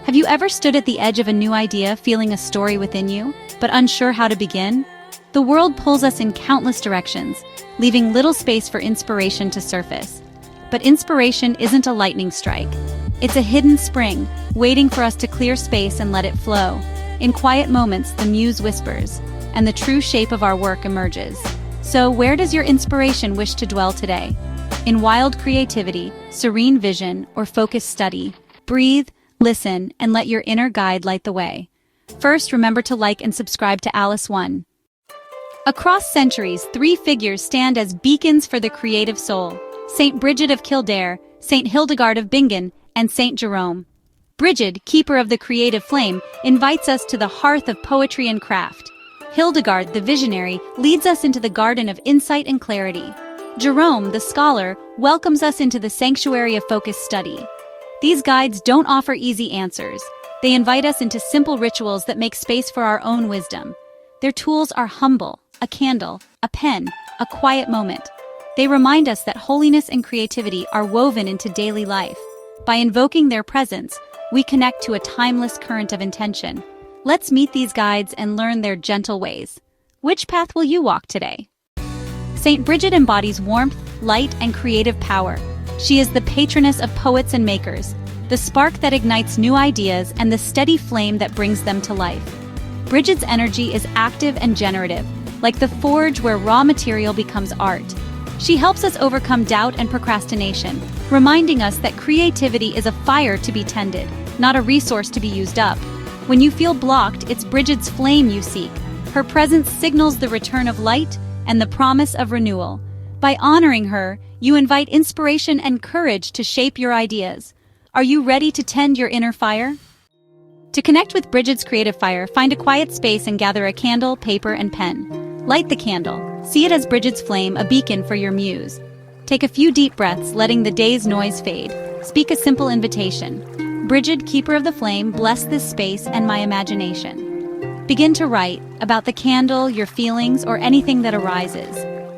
Have you ever stood at the edge of a new idea, feeling a story within you, but unsure how to begin? The world pulls us in countless directions, leaving little space for inspiration to surface. But inspiration isn't a lightning strike. It's a hidden spring, waiting for us to clear space and let it flow. In quiet moments, the muse whispers, and the true shape of our work emerges. So, where does your inspiration wish to dwell today? In wild creativity, serene vision, or focused study? Breathe, listen, and let your inner guide light the way. First, remember to like and subscribe to Alice 1. Across centuries, three figures stand as beacons for the creative soul: Saint Brigid of Kildare, Saint Hildegard of Bingen, and Saint Jerome. Brigid, keeper of the creative flame, invites us to the hearth of poetry and craft. Hildegard, the visionary, leads us into the garden of insight and clarity. Jerome, the scholar, welcomes us into the sanctuary of focused study. These guides don't offer easy answers. They invite us into simple rituals that make space for our own wisdom. Their tools are humble: a candle, a pen, a quiet moment. They remind us that holiness and creativity are woven into daily life. By invoking their presence, we connect to a timeless current of intention. Let's meet these guides and learn their gentle ways. Which path will you walk today? Saint Brigid embodies warmth, light, and creative power. She is the patroness of poets and makers, the spark that ignites new ideas and the steady flame that brings them to life. Brigid's energy is active and generative, like the forge where raw material becomes art. She helps us overcome doubt and procrastination, reminding us that creativity is a fire to be tended, not a resource to be used up. When you feel blocked, it's Brigid's flame you seek. Her presence signals the return of light and the promise of renewal. By honoring her, you invite inspiration and courage to shape your ideas. Are you ready to tend your inner fire? To connect with Brigid's creative fire, find a quiet space and gather a candle, paper, and pen. Light the candle. See it as Brigid's flame, a beacon for your muse. Take a few deep breaths, letting the day's noise fade. Speak a simple invitation. Brigid, keeper of the flame, bless this space and my imagination. Begin to write about the candle, your feelings, or anything that arises.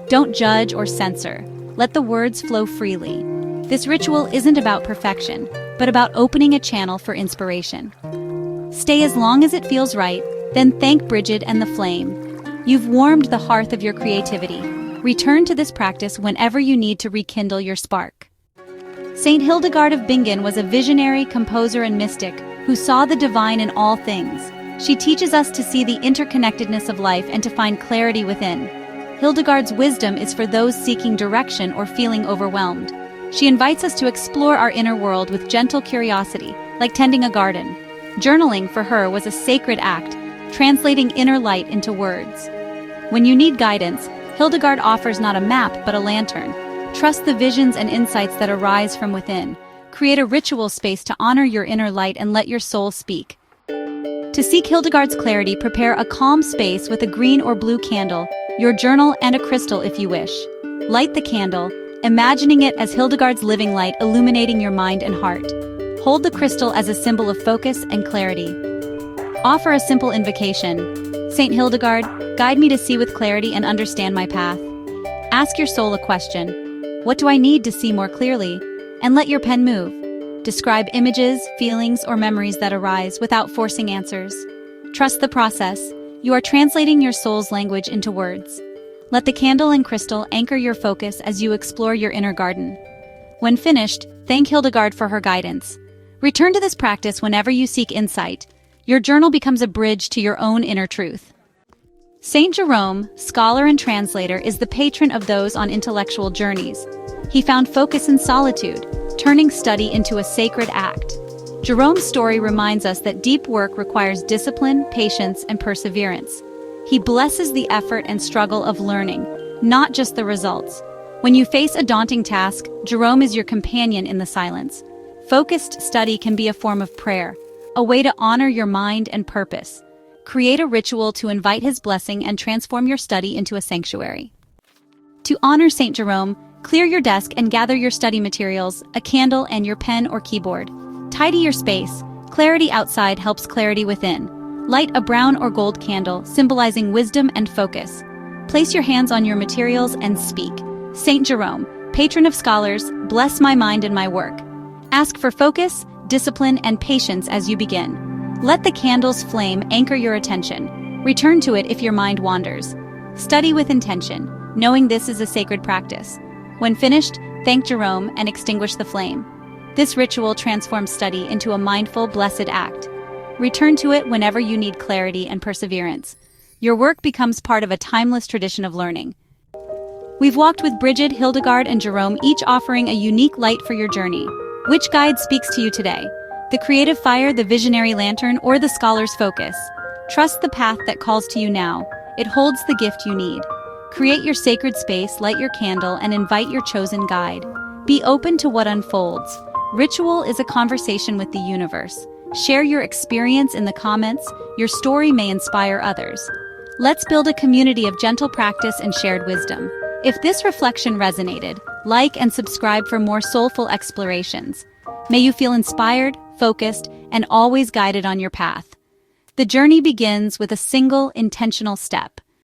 Don't judge or censor. Let the words flow freely. This ritual isn't about perfection, but about opening a channel for inspiration. Stay as long as it feels right, then thank Brigid and the flame. You've warmed the hearth of your creativity. Return to this practice whenever you need to rekindle your spark. Saint Hildegard of Bingen was a visionary, composer, and mystic who saw the divine in all things. She teaches us to see the interconnectedness of life and to find clarity within. Hildegard's wisdom is for those seeking direction or feeling overwhelmed. She invites us to explore our inner world with gentle curiosity, like tending a garden. Journaling for her was a sacred act, translating inner light into words. When you need guidance, Hildegard offers not a map but a lantern. Trust the visions and insights that arise from within. Create a ritual space to honor your inner light and let your soul speak. To seek Hildegard's clarity, prepare a calm space with a green or blue candle, your journal, and a crystal if you wish. Light the candle, imagining it as Hildegard's living light illuminating your mind and heart. Hold the crystal as a symbol of focus and clarity. Offer a simple invocation. Saint Hildegard, guide me to see with clarity and understand my path. Ask your soul a question. What do I need to see more clearly? And let your pen move. Describe images, feelings, or memories that arise without forcing answers. Trust the process. You are translating your soul's language into words. Let the candle and crystal anchor your focus as you explore your inner garden. When finished, thank Hildegard for her guidance. Return to this practice whenever you seek insight. Your journal becomes a bridge to your own inner truth. Saint Jerome, scholar and translator, is the patron of those on intellectual journeys. He found focus in solitude, turning study into a sacred act. Jerome's story reminds us that deep work requires discipline, patience, and perseverance. He blesses the effort and struggle of learning, not just the results. When you face a daunting task, Jerome is your companion in the silence. Focused study can be a form of prayer, a way to honor your mind and purpose. Create a ritual to invite his blessing and transform your study into a sanctuary. To honor Saint Jerome, clear your desk and gather your study materials, a candle, and your pen or keyboard. Tidy your space. Clarity outside helps clarity within. Light a brown or gold candle, symbolizing wisdom and focus. Place your hands on your materials and speak. Saint Jerome, patron of scholars, bless my mind and my work. Ask for focus, discipline, and patience as you begin. Let the candle's flame anchor your attention. Return to it if your mind wanders. Study with intention, knowing this is a sacred practice. When finished, thank Jerome and extinguish the flame. This ritual transforms study into a mindful, blessed act. Return to it whenever you need clarity and perseverance. Your work becomes part of a timeless tradition of learning. We've walked with Brigid, Hildegard, and Jerome, each offering a unique light for your journey. Which guide speaks to you today? The creative fire, the visionary lantern, or the scholar's focus? Trust the path that calls to you now. It holds the gift you need. Create your sacred space, light your candle, and invite your chosen guide. Be open to what unfolds. Ritual is a conversation with the universe. Share your experience in the comments. Your story may inspire others. Let's build a community of gentle practice and shared wisdom. If this reflection resonated, like and subscribe for more soulful explorations. May you feel inspired, focused, and always guided on your path. The journey begins with a single intentional step.